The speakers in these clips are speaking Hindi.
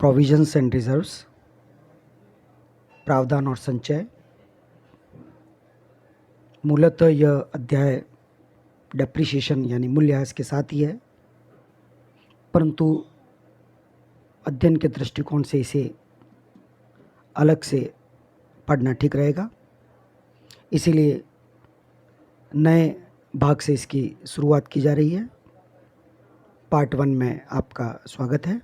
प्रोविजंस एंड रिजर्व्स, प्रावधान और संचय। मूलतः यह अध्याय डेप्रिसिएशन यानी मूल्यह्रास के साथ ही है, परंतु अध्ययन के दृष्टिकोण से इसे अलग से पढ़ना ठीक रहेगा। इसीलिए नए भाग से इसकी शुरुआत की जा रही है। पार्ट 1 में आपका स्वागत है।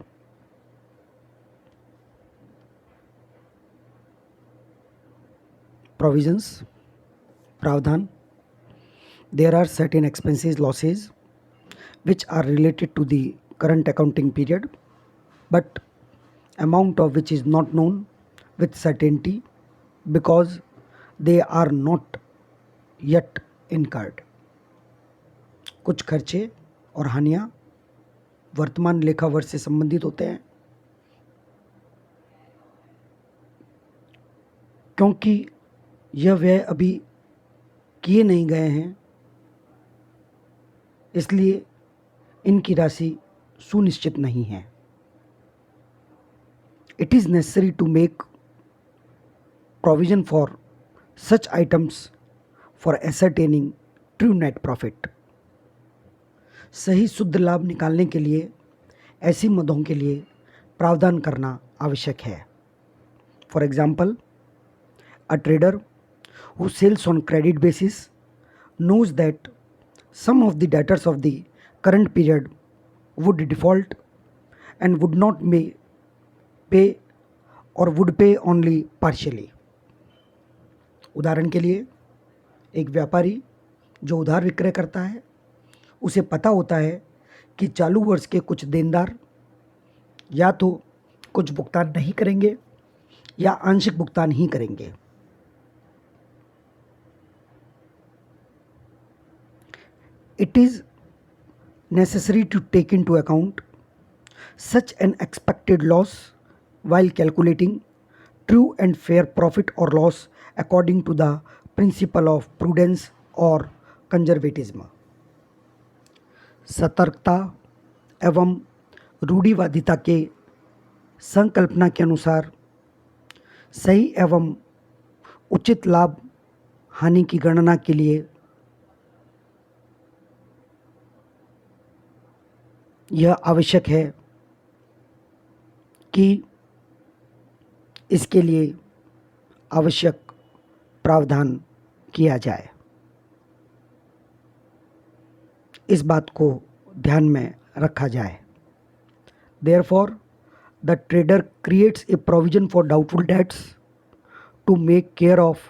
प्रोविजंस, प्रावधान। There are certain expenses, losses which are related to the current accounting period, but amount of which is not known with certainty because they are not yet incurred. कुछ खर्चे और हानियां वर्तमान लेखा वर्ष से संबंधित होते हैं, क्योंकि यह व्यय अभी किए नहीं गए हैं, इसलिए इनकी राशि सुनिश्चित नहीं है। It is necessary to make provision for such items for ascertaining true net profit. सही शुद्ध लाभ निकालने के लिए ऐसी मदों के लिए प्रावधान करना आवश्यक है। For example, a trader who sells on credit basis knows that some of the debtors of the current period would default and would not pay or would pay only partially. उदाहरण के लिए, एक व्यापारी जो उधार विक्रय करता है, उसे पता होता है कि चालू वर्ष के कुछ देनदार या तो कुछ भुगतान नहीं करेंगे या आंशिक भुगतान ही करेंगे। It is necessary to take into account such an expected loss while calculating true and fair profit or loss according to the principle of prudence or conservatism. सतर्कता एवं रूढ़िवादिता के संकल्पना के अनुसार सही एवं उचित लाभ हानि की गणना के लिए यह आवश्यक है कि इसके लिए आवश्यक प्रावधान किया जाए। इस बात को ध्यान में रखा जाए। Therefore, the trader creates a provision for doubtful debts to make care of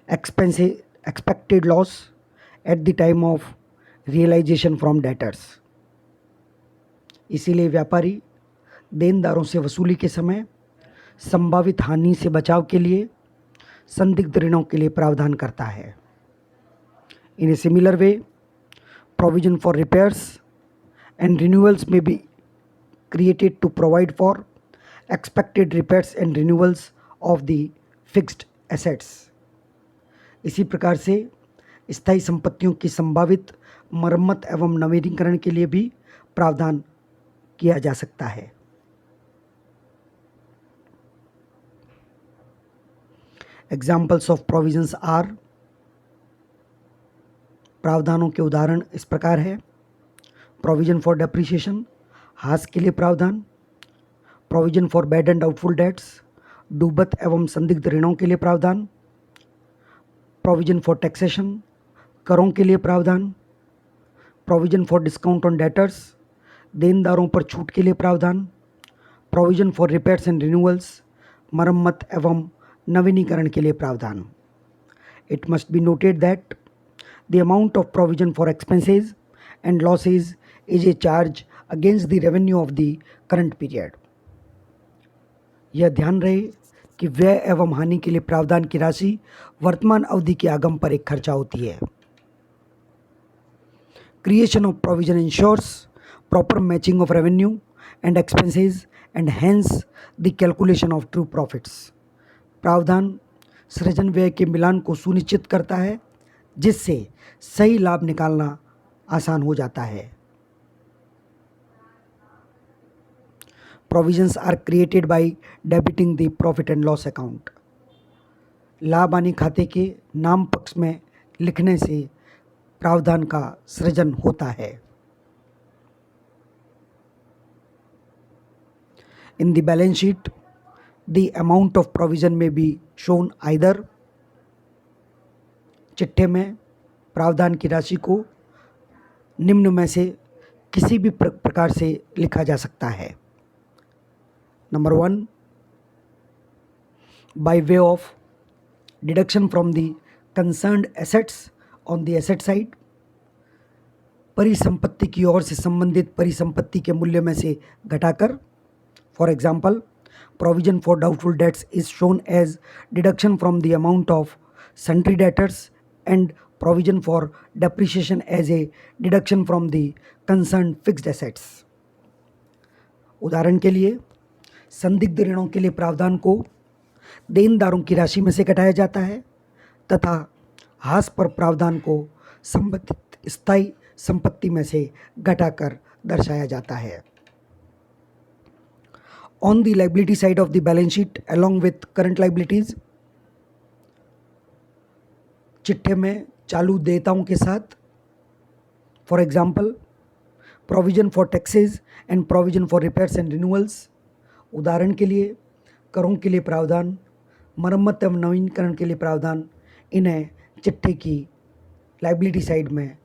expected loss at the time of realization from debtors. इसीलिए व्यापारी देनदारों से वसूली के समय संभावित हानि से बचाव के लिए संदिग्ध ऋणों के लिए प्रावधान करता है। In a similar way, provision for repairs and renewals may be created to provide for expected repairs and renewals of the fixed assets. इसी प्रकार से स्थायी संपत्तियों की संभावित मरम्मत एवं नवीनीकरण के लिए भी प्रावधान किया जा सकता है। Examples of provisions are, प्रावधानों के उदाहरण इस प्रकार है। प्रोविजन फॉर डेप्रिसिएशन, हास के लिए प्रावधान। Provision for bad and doubtful debts, डूबत एवं संदिग्ध ऋणों के लिए प्रावधान। प्रोविजन फॉर टैक्सेशन, करों के लिए प्रावधान। Provision for discount on debtors, देनदारों पर छूट के लिए प्रावधान। Provision for repairs and renewals, मरम्मत एवं नवीनीकरण के लिए प्रावधान। It must be noted that the amount of provision for expenses and losses is a charge against the revenue of the current period. यह ध्यान रहे कि व्यय एवं हानि के लिए प्रावधान की राशि वर्तमान अवधि के आगम पर एक खर्चा होती है। Creation of provision insures proper matching of revenue and expenses and hence the calculation of true profits. प्रावधान सृजन व्यय के मिलान को सुनिश्चित करता है, जिससे सही लाभ निकालना आसान हो जाता है। Provisions are created by debiting the profit and loss account. लाभ हानि खाते के नाम पक्ष में लिखने से प्रावधान का सृजन होता है. In the balance sheet, the amount of provision may be shown either. चिट्ठे में प्रावधान की राशि को निम्न में से किसी भी प्रकार से लिखा जा सकता है. Number 1, by way of deduction from the concerned assets on the asset side. परिसंपत्ति की ओर से संबंधित परिसंपत्ति के मूल्य में से घटाकर. For example, provision for doubtful debts is shown as deduction from the amount of sundry debtors and provision for depreciation as a deduction from the concerned fixed assets. उदाहरण के लिए, संदिग्ध ऋणों के लिए प्रावधान को देनदारों की राशि में से घटाया जाता है तथा हास पर प्रावधान को संबंधित स्थायी संपत्ति में से घटाकर दर्शाया जाता है. On the liability side of the balance sheet along with current liabilities, चिट्ठे में चालू देयताओं के साथ, for example, provision for taxes and provision for repairs and renewals. उदाहरण के लिए, करों के लिए प्रावधान, मरम्मत एवं नवीनीकरण के लिए प्रावधान, इन्हें चिट्ठे की लाइबिलिटी साइड में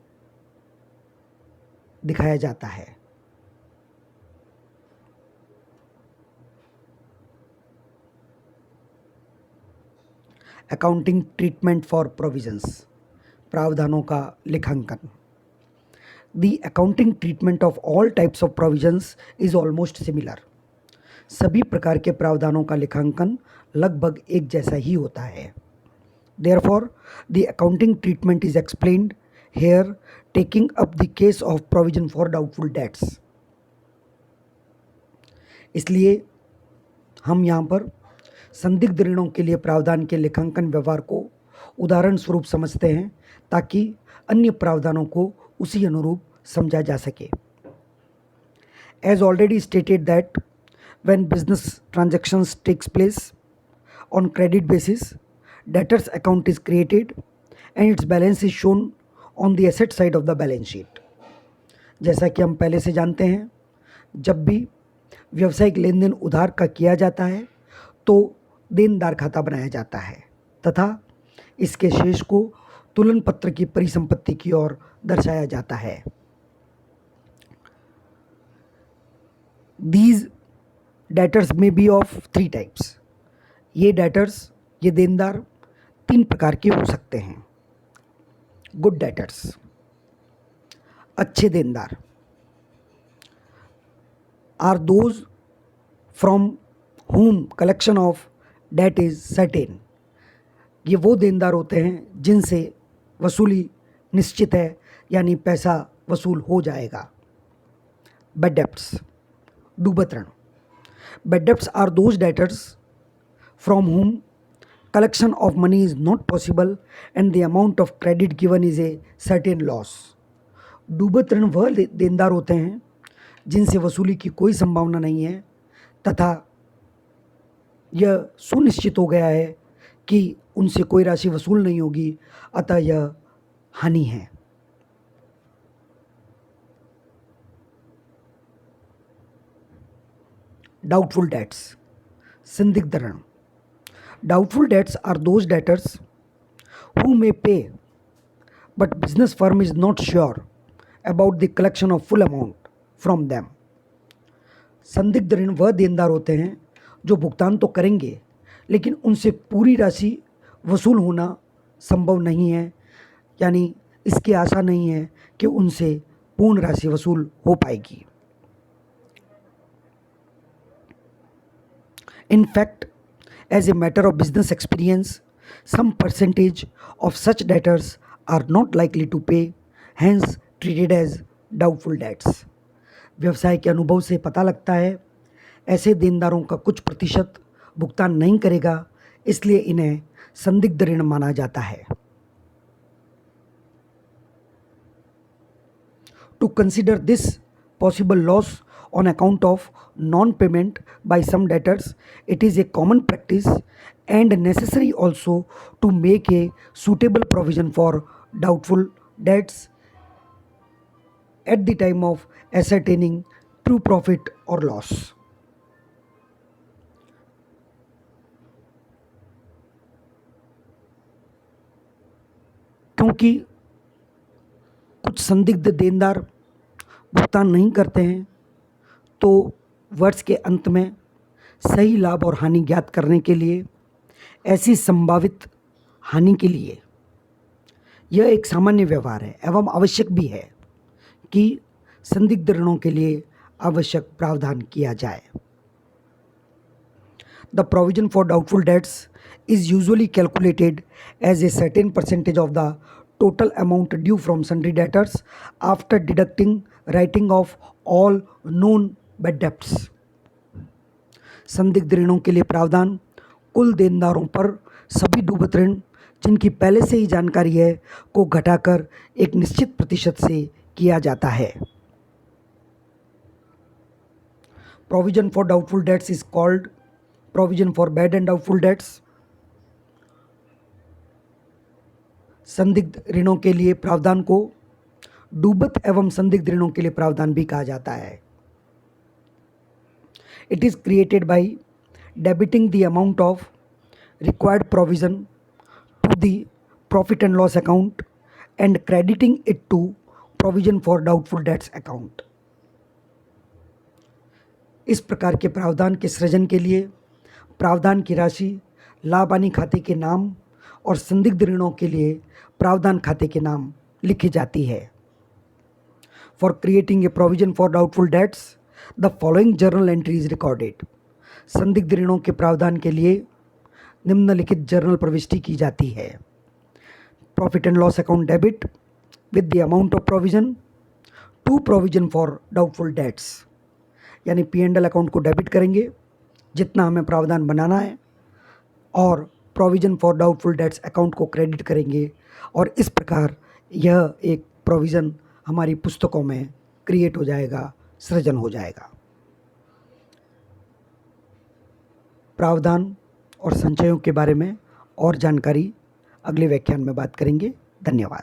दिखाया जाता है. अकाउंटिंग ट्रीटमेंट फॉर प्रोविजंस, प्रावधानों का लेखांकन. The accounting treatment of all types of provisions is almost similar. सभी प्रकार के प्रावधानों का लेखांकन लगभग एक जैसा ही होता है. Therefore the accounting treatment is explained here taking up the case of provision for doubtful debts. इसलिए हम यहाँ पर संदिग्ध ऋणों के लिए प्रावधान के लेखांकन व्यवहार को उदाहरण स्वरूप समझते हैं ताकि अन्य प्रावधानों को उसी अनुरूप समझा जा सके. As already stated that when business transactions takes place on credit basis, debtors account is created and its balance is shown on the asset side of the balance sheet. जैसा कि हम पहले से जानते हैं, जब भी व्यावसायिक लेन देन उधार का किया जाता है तो देनदार खाता बनाया जाता है तथा इसके शेष को तुलन पत्र की परिसंपत्ति की ओर दर्शाया जाता है. These debtors may be of 3 types. ये डेटर्स, ये देनदार 3 प्रकार के हो सकते हैं. गुड डेटर्स, अच्छे देनदार, are those from whom collection of debt is certain. ये वो देनदार होते हैं जिनसे वसूली निश्चित है, यानी पैसा वसूल हो जाएगा. Bad debts, डूबत ऋण. Bad debts are those debtors from whom collection of money is not possible and the amount of credit given is a certain loss. डूबत ऋण वह देनदार होते हैं जिनसे वसूली की कोई संभावना नहीं है तथा यह सुनिश्चित हो गया है कि उनसे कोई राशि वसूल नहीं होगी, अतः यह हानि है. डाउटफुल डेट्स, संदिग्ध ऋण. Doubtful debts are those debtors who may pay but business firm is not sure about the collection of full amount from them. संदिग्ध ऋण वह देनदार होते हैं जो भुगतान तो करेंगे लेकिन उनसे पूरी राशि वसूल होना संभव नहीं है, यानी इसकी आशा नहीं है कि उनसे पूर्ण राशि वसूल हो पाएगी. In fact, as a matter of business experience, some percentage of such debtors are not likely to pay, hence treated as doubtful debts. व्यवसाय के अनुभव से पता लगता है ऐसे देनदारों का कुछ प्रतिशत भुगतान नहीं करेगा, इसलिए इन्हें संदिग्ध ऋण माना जाता है. To consider this possible loss on account of non-payment by some debtors. It is a common practice and necessary also to make a suitable provision for doubtful debts at the time of ascertaining true profit or loss. क्योंकि कुछ संदिग्ध देनदार भुगतान नहीं करते हैं, तो वर्ष के अंत में सही लाभ और हानि ज्ञात करने के लिए, ऐसी संभावित हानि के लिए यह एक सामान्य व्यवहार है एवं आवश्यक भी है कि संदिग्ध ऋणों के लिए आवश्यक प्रावधान किया जाए. The provision for doubtful debts is usually calculated as a certain percentage of the total amount due from sundry debtors after deducting writing of all known bad debts. संदिग्ध ऋणों के लिए प्रावधान कुल देनदारों पर सभी डूबत ऋण जिनकी पहले से ही जानकारी है को घटाकर एक निश्चित प्रतिशत से किया जाता है. Provision for doubtful debts is called provision for bad and doubtful debts. संदिग्ध ऋणों के लिए प्रावधान को डूबत एवं संदिग्ध ऋणों के लिए प्रावधान भी कहा जाता है. It is created by debiting the amount of required provision to the profit and loss account and crediting it to provision for doubtful debts account. इस प्रकार के प्रावधान के सृजन के लिए प्रावधान की राशि लाभ हानि खाते के नाम और संदिग्ध ऋणों के लिए प्रावधान खाते के नाम लिखी जाती है. For creating a provision for doubtful dates the following journal entry is recorded. संदिग्ध ऋणों के प्रावधान के लिए निम्नलिखित जर्नल प्रविष्टि की जाती है. Profit and loss account debit with the amount of provision to provision for doubtful debts, यानी P&L अकाउंट को डेबिट करेंगे जितना हमें प्रावधान बनाना है और provision for doubtful dates account को क्रेडिट करेंगे और इस प्रकार यह एक प्रोविज़न हमारी पुस्तकों में क्रिएट हो जाएगा, सृजन हो जाएगा. प्रावधान और संचयों के बारे में और जानकारी अगले व्याख्यान में बात करेंगे. धन्यवाद.